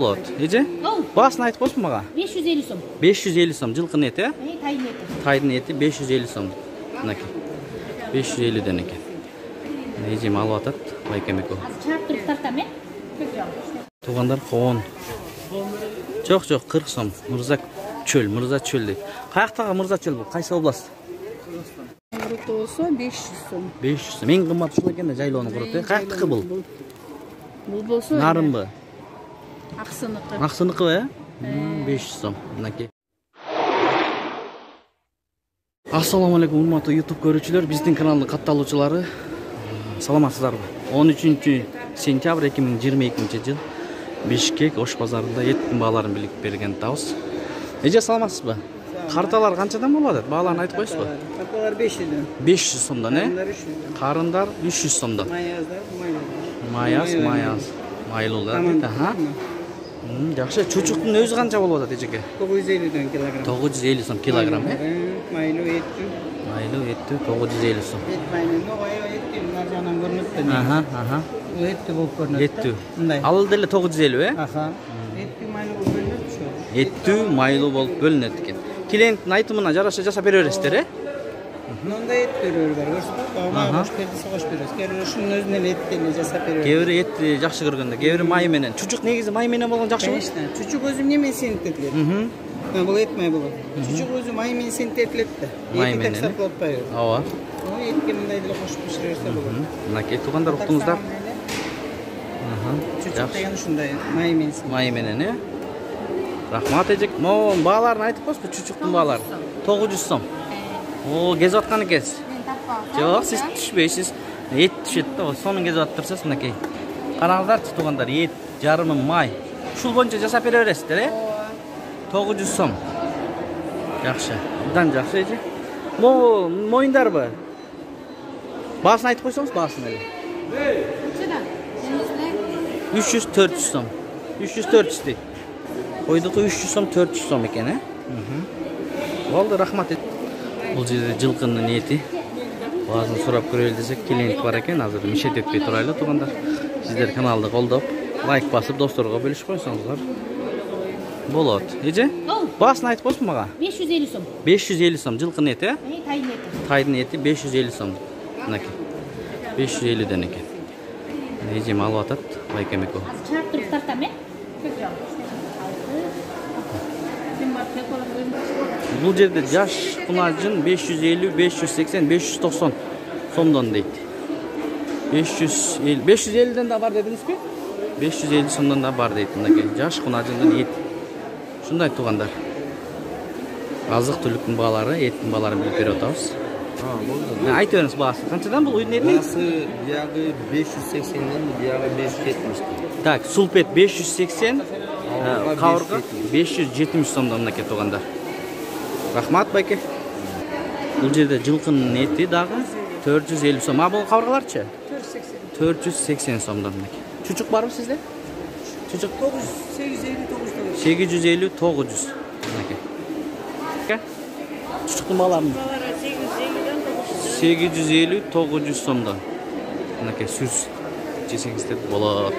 Болот. Эже? Басын айтып койсун мага. 550 сом. 550 сом жылкынын эти, э? Тайдын эти. Тайдын эти 550 сом. Мынакей. 550 ден экен. Эжем алып атат, байкем экөө. Чаап туруп тартам, э? Туугандар коон. Жок, 40 сом. Мырза чөл дейт. Каяктагы Мырза чөл бул? Кайсы область? Куруту болсо 500 сом. 500 сом. Эң кымбат ушул экен да, жайлоонун куруту, э? Каяктыкы бул? Бул болсо Нарынбы? Аксыныкы. Аксыныкы, э? 500 сом. Мынакей. Ассаламу алейкум, урматтуу YouTube көрүүчүлөр, биздин каналдын катталуучулары. Саламатсыздарбы? 13 сентябрь 2022 жыл Бишкек Ош базарында эттин бааларын билип берген табыз. Эже саламатсызбы? Карталар канчадан болот? Бааларын айтып коесузбу? Карталар 500. 500 сомдон, э? Карындар 300 сомдон. Маяз. Майлуулар дейт, аха. Жакшы, чучуктун өзү канча болуп атат эжеке? 950 килограмм. 950 сом килограмм, э? Майлуу эттүү. Майлуу эттүү 950 сом. Эт майлуу, эттүү наржанан көрүнөт. Аха. Эттүү болуп көрүнөт. Эттүү. Мындай. Ал деле 950, э? Аха. Эттүү майлуу болуп көрүнөт ошо. Эттүү майлуу болуп бөлүнөт экен. Клиенттин айтымына жараша жасап бере бересиздер, э? Мындай эттүү бар, көрсөтөт. Кош бердисе кош беребиз. Кээ ушунун өзүнөн эле эттени жасап беребиз. Кээ бири этти жакшы көргөндө, кээ бири май менен. Чучук негизи май менен болгон жакшыбы? Конечно. Чучук өзү эмне менен синтетилет? Бул эт май болот. Чучук өзү май менен синтетилет да. Май Эти так менен. сатылып атпайбы? Ооба. Этке мындай деле кошуп биширсе болот. Мынакей туугандар уктуңуздар. Чучук деген ушундай май менен. Май менен, э? Рахмат эжек. Могу бааларын айтып койсузбу, чучуктун баалары? 900 сом. О, кезип аткан экенсиз. Жок, сиз түшпөйсүз. Эт түшөт да, сонун кезип атыптырсыз, мынакей. Караңыздарчы туугандар, эт, жарымы май. Ушул боюнча жасап бере бересиздер, э? 900 сом. Жакшы. Абдан жакшы эже. Могу моюндарбы? Баасын айтып койсоңуз, баасын эле. 300-400 сом. 300-400 дейт. Койдуку 300 сом, 400 сом экен, э? Болду, рахмат. Бул жерде жылкынын эти. Баасын сурап көрөлү десек, клиент бар экен. Азыр мишет этпей турайлы туугандар. Сиздер каналды колдоп, лайк басып, досторго бөлүшүп койсоңуздар болот. Эже? Баасын айтып койсун мага. 550 сом. 550 сом жылкынын эти, э? Тайдын эти. Тайдын эти 550 сом. Мынакей. 550 ден экен. Эжем алып атат, байкем экөө. Чаап туруп тартам, э? Бул жерде жаш кунажын 550, 580, 590 сомдон дейт. 550ден да бар дедиңизби? 550 сомдон да бар дейт мынакей. Жаш кунажындын эти. Ушундай туугандар. Азык түлүктүн баалары, эттин бааларын билип берип атабыз. Айтып бериңиз баасы. Канчадан бул уйдун эти? Баасы биягы 580ден, биягы 570. Так, сулпет 580, кабырга 570 сомдон мынакей туугандар. Рахмат байке. Бул жерде жылкынын эти дагы 450 сом. А бул кабыргаларчы? 480 сомдон мынакей. Чучук барбы сизде? Чучук 850 900 мынакей. Чучуктун бааларын 850 900 сомдон. Мынакей сүз жесеңиздер болот.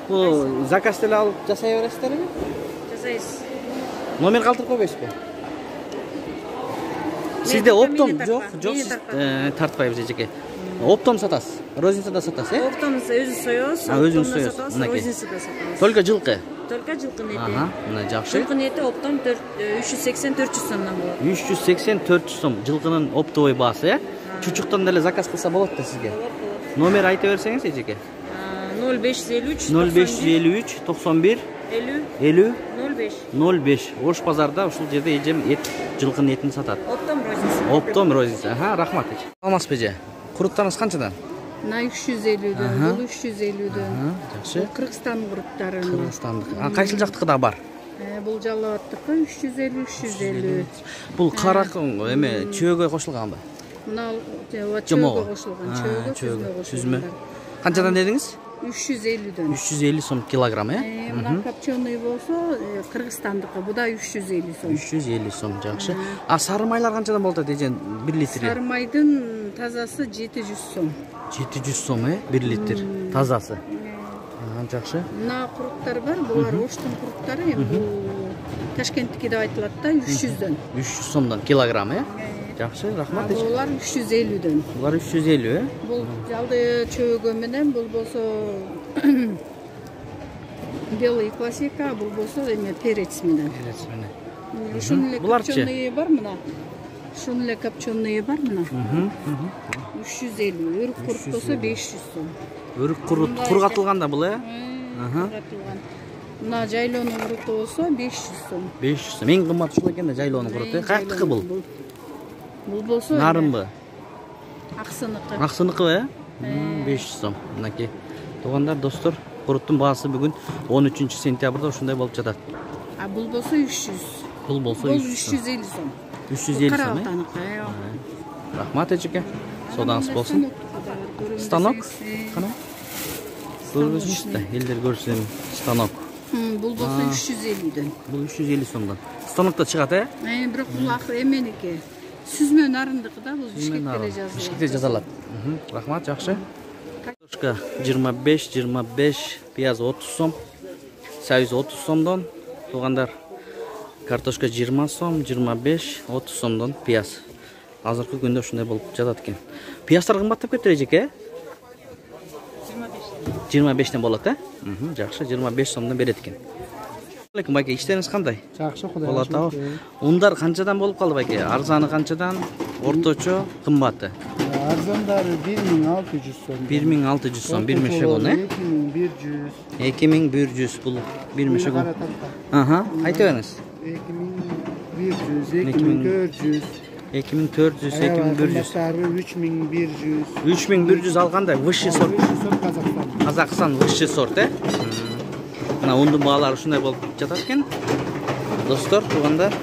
Бул заказ деле алып жасай бересиздерби? Жасайбыз. Номер калтырып койбойсузбу? Сизде оптом жок, сиз тартпайбыз эжеке. Оптом сатасыз, розницада сатасыз, э? Оптомузду өзүбүз соебуз. Өзүңүз соебуз. Мынакей. Розницада сатабыз. Только жылкы. Только жылкын эти. Ага, мына жакшы. Жылкын эти оптом 380-400 сомдон болот. 380-400 сом жылкынын оптовый баасы, э? Чучуктан деле заказ кылса болот да сизге. Номер айта берсеңиз эжеке. 0553 91 50 05. Ош базарда ушул жерде эжем эт, жылкынын этин сатат. Оптом розница. Аха, рахмат эже. Алмазбы эже? Куруттарыңыз канчадан? На 350дөн, бул 350дөн. Жакшы. Кыргызстан куруттары. Кыргызстандык. Кайсыл жактыкы да бар? Бул Жалал-Абадтыкы 350. Бул каракын эме чөөгө кошулганбы? Мына чөөгө кошулган, чөөгө сүзмө. Канчадан дедиңиз? 350дөн. 350 сом килограмм, э? Мына копченый болсо Кыргызстандыкы, бу да 350 сом. 350 сом, жакшы. А сары майлар канчадан болот эже 1 литри? Сары майдын тазасы 700 сом. 700 сом, 1 литр тазасы. Жакшы. Мына куруктар бар, булар Оштун куруктары, эми бул Ташкенттики деп айтылат да, 300дөн. 300 сомдон килограмм, Жакшы, рахмат. Булар 350дөн. Булар 350, Бул жалды чөөгө менен, бул болсо белый классика, бул болсо эме перец менен. Ушун эле копченый бар мына. Ушун эле копченый бар мына. 350, өрүк курут болсо 500 сом. Өрүк курут кургатылганда бул, Кургатылган. Мына жайлоонун куруту болсо 500 сом. 500 сом. Эң кымбат ушул экен да жайлоонун куруту. Каяктыкы бул? Бул болсо Нарынбы? Аксыныкы. Аксыныкы, 500 сом. Мынакей. Туугандар, достор, куруттун баасы бүгүн 13 сентябрда ушундай болуп жатат. А бул болсо 300. Бул болсо Бул 350 сом. 350 сом, Карабатаныкы. Рахмат эжеке. Содаңыз болсун. Станок? Кана? Көргүзүңүз да, элдер көрсүн. Станок. Бул болсо 350дөн. Бул 350 сомдон. Станокто чыгат, Бирок бул акыры эменики. Сүзмө нарындыкы да, бул Бишкекте эле жазылат. Бишкекте жазалат. Рахмат, жакшы. Картошка 25, пияз 30 сом, сабиз 30 сомдон. Туугандар, картошка 20 сом, 25, 30 сомдон пияз. Азыркы күндө ушундай болуп жатат экен. Пияздар кымбаттап кетти эжеке? 25ден болот, Жакшы, 25 сомдон берет экен. Алейкум байке, иштериңиз кандай? Жакшы, Кудай Болот абы. Ундар канчадан болуп калды байке? Арзаны канчадан? Орточо, кымбаты? Арзандары 1600 сом. 1600 сом, бир мешегон, 2100. 2100 бул бир мешегон. Айта бериңиз. 2100, 2400. 2400, 2100. 3100. 3100 алганда высший сорт. Казакстан. Казакстан высший сорт, Мына ундун баалары ушундай болуп жатат экен. Достор, туугандар.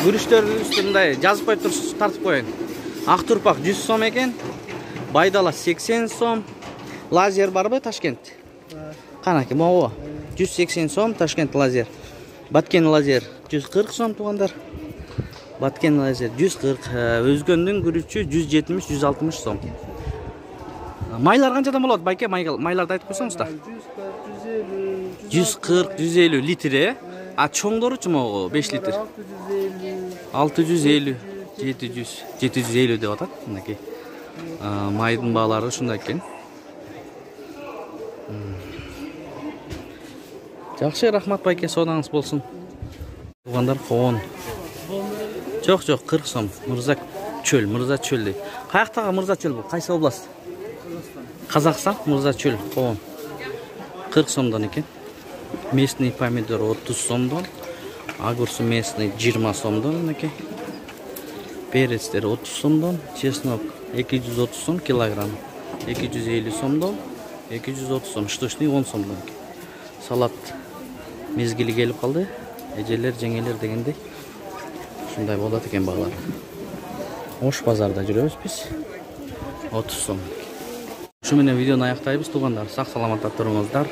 Күрүчтөрүбүздү мындай жазып коюп туруп тартып коеюн. Ак турпак 100 сом экен. Байдала 80 сом. Лазер барбы Ташкент? Канаки, могу. 180 сом Ташкент лазер. Баткен лазер 140 сом туугандар. Баткен лазер 140, өзгөндүн күрүчү 170, 160 сом. Майлар канчадан болот байке? Майларды айтып койсоңуз да. 140, 150 литр, А чоңдоручу могу 5 литр. 650, 700, 750 деп атат. Мынакей. Майдын баалары ушундай экен. Жакшы, рахмат байке, содаңыз болсун. Туугандар, коон. Жок, 40 сом. Мырза чөл дейт. Каяктагы Мырза чөл бул? Кайсы область? Казакстан, Мырза чөл, коон. 40 сомдон экен. Местный помидор 30 сомдон. Огурцы местный 20 сомдон, мынакей. Перецтер 30 сомдон. Чеснок 230 сом килограмм. 250 сомдон. 230 сом. Штучный 10 сомдон. Салат мезгили келип калды. Эжелер, жеңелер дегендей. Ушундай болот экен баалар. Ош базарда жүрөбүз биз. 30 сом. Ушу менен видеону аяктайбыз туугандар. Сак саламатта туруңуздар.